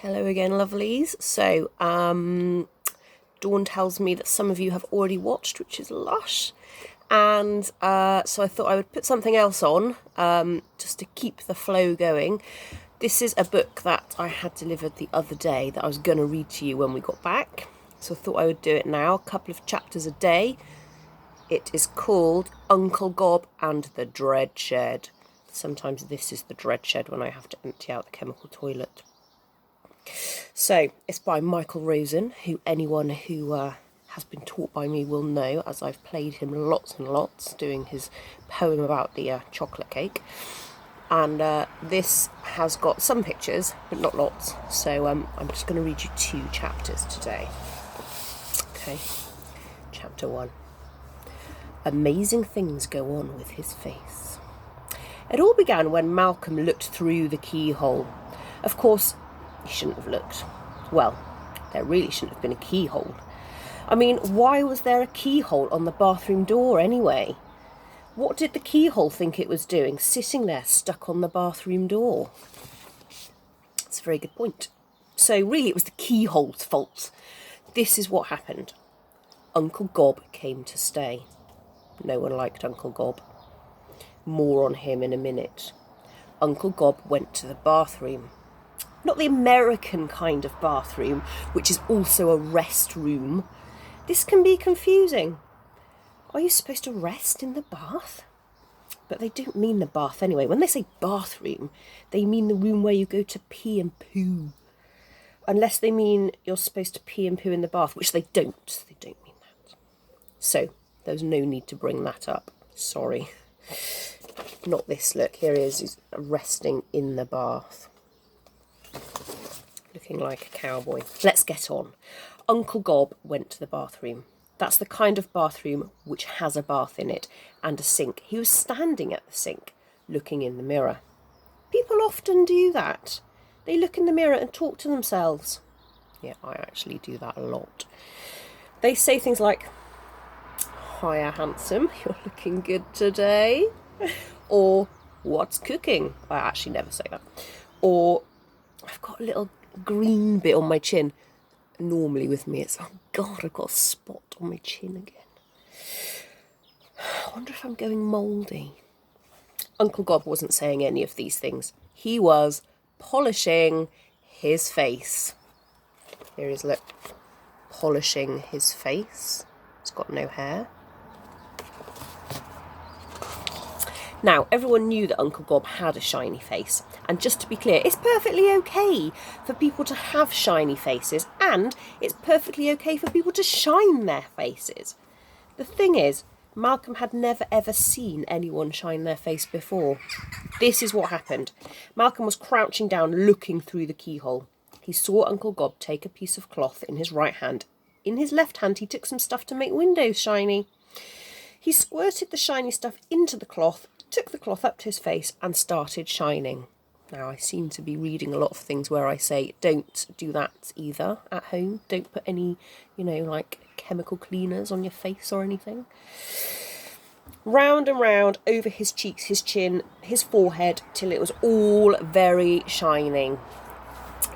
Hello again, lovelies. So, Dawn tells me that some of you have already watched, which is lush. And so I thought I would put something else on, just to keep the flow going. This is a book that I had delivered the other day that I was going to read to you when we got back. So I thought I would do it now, a couple of chapters a day. It is called Uncle Gobb and the Dread Shed. Sometimes this is the dread shed when I have to empty out the chemical toilet. So, it's by Michael Rosen, who anyone who has been taught by me will know, as I've played him lots and lots, doing his poem about the chocolate cake. And this has got some pictures, but not lots. So I'm just going to read you 2 chapters today. Okay, chapter 1. Amazing things go on with his face. It all began when Malcolm looked through the keyhole. Of course, he shouldn't have looked. Well, there really shouldn't have been a keyhole. I mean, why was there a keyhole on the bathroom door anyway? What did the keyhole think it was doing, sitting there stuck on the bathroom door? That's a very good point. So really it was the keyhole's fault. This is what happened. Uncle Gobb came to stay. No one liked Uncle Gobb. More on him in a minute. Uncle Gobb went to the bathroom. Not the American kind of bathroom, which is also a rest room. This can be confusing. Are you supposed to rest in the bath? But they don't mean the bath anyway. When they say bathroom, they mean the room where you go to pee and poo. Unless they mean you're supposed to pee and poo in the bath, which they don't. They don't mean that. So, there's no need to bring that up. Sorry. Not this look. Here he is. He's resting in the bath. Looking like a cowboy. Let's get on. Uncle Gobb went to the bathroom. That's the kind of bathroom which has a bath in it and a sink. He was standing at the sink, looking in the mirror. People often do that. They look in the mirror and talk to themselves. Yeah, I actually do that a lot. They say things like, "Hiya, handsome, you're looking good today." Or, "What's cooking?" I actually never say that. Or, "I've got a little green bit on my chin." Normally with me it's, "Oh God, I've got a spot on my chin again. I wonder if I'm going mouldy." Uncle Gobb wasn't saying any of these things. He was polishing his face. Here he is, look. Polishing his face. He's got no hair. Now, everyone knew that Uncle Gobb had a shiny face. And just to be clear, it's perfectly okay for people to have shiny faces, and it's perfectly okay for people to shine their faces. The thing is, Malcolm had never ever seen anyone shine their face before. This is what happened. Malcolm was crouching down, looking through the keyhole. He saw Uncle Gobb take a piece of cloth in his right hand. In his left hand, he took some stuff to make windows shiny. He squirted the shiny stuff into the cloth, took the cloth up to his face and started shining. Now, I seem to be reading a lot of things where I say, don't do that either at home. Don't put any, like chemical cleaners on your face or anything. Round and round over his cheeks, his chin, his forehead, till it was all very shining.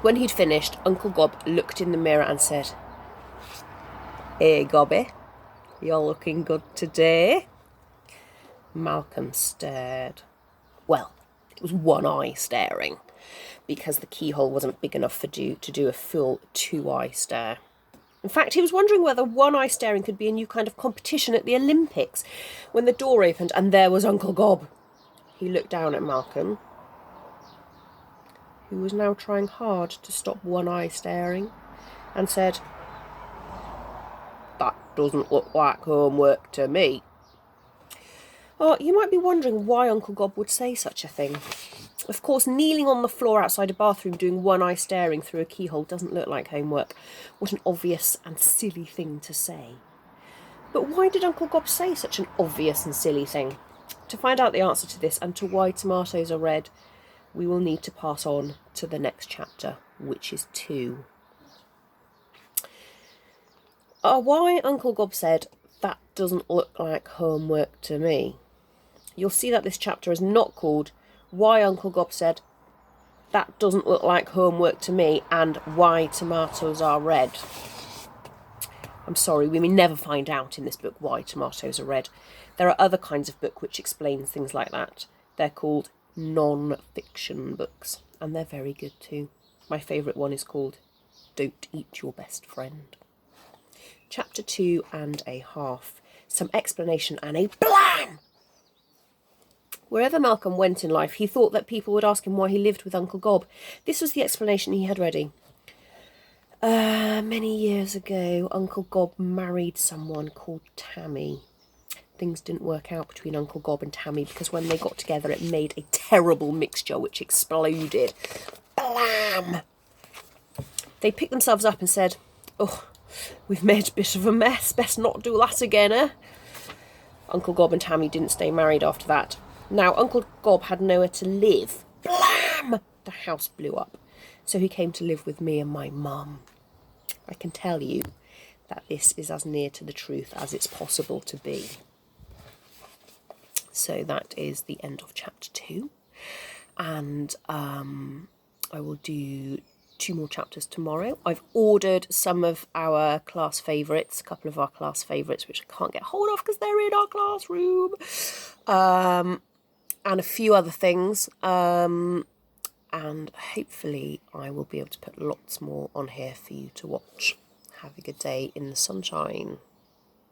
When he'd finished, Uncle Gobb looked in the mirror and said, "Hey, Gobby, you're looking good today." Malcolm stared. Well, it was one eye staring, because the keyhole wasn't big enough to do a full 2-eye stare. In fact, he was wondering whether one eye staring could be a new kind of competition at the Olympics, when the door opened and there was Uncle Gobb. He looked down at Malcolm, who was now trying hard to stop one eye staring, and said, "That doesn't look like homework to me." Oh, you might be wondering why Uncle Gobb would say such a thing. Of course, kneeling on the floor outside a bathroom doing one eye staring through a keyhole doesn't look like homework. What an obvious and silly thing to say. But why did Uncle Gobb say such an obvious and silly thing? To find out the answer to this and to why tomatoes are red, we will need to pass on to the next chapter, which is 2. Why Uncle Gobb said, "That doesn't look like homework to me." You'll see that this chapter is not called "Why Uncle Gobb Said, That doesn't look like homework to me. And why tomatoes are red. I'm sorry, we may never find out in this book why tomatoes are red. There are other kinds of book which explain things like that. They're called non-fiction books, and they're very good too. My favourite one is called Don't Eat Your Best Friend. Chapter 2.5. Some explanation and a blam! Wherever Malcolm went in life, he thought that people would ask him why he lived with Uncle Gobb. This was the explanation he had ready. Many years ago, Uncle Gobb married someone called Tammy. Things didn't work out between Uncle Gobb and Tammy because when they got together it made a terrible mixture which exploded. Blam! They picked themselves up and said, "Oh, we've made a bit of a mess. Best not do that again, eh?" Uncle Gobb and Tammy didn't stay married after that. Now, Uncle Gobb had nowhere to live. Blam! The house blew up. So he came to live with me and my mum. I can tell you that this is as near to the truth as it's possible to be. So that is the end of chapter 2. And I will do 2 more chapters tomorrow. I've ordered some of our class favourites, a couple of our class favourites, which I can't get hold of because they're in our classroom. And a few other things. And hopefully I will be able to put lots more on here for you to watch. Have a good day in the sunshine.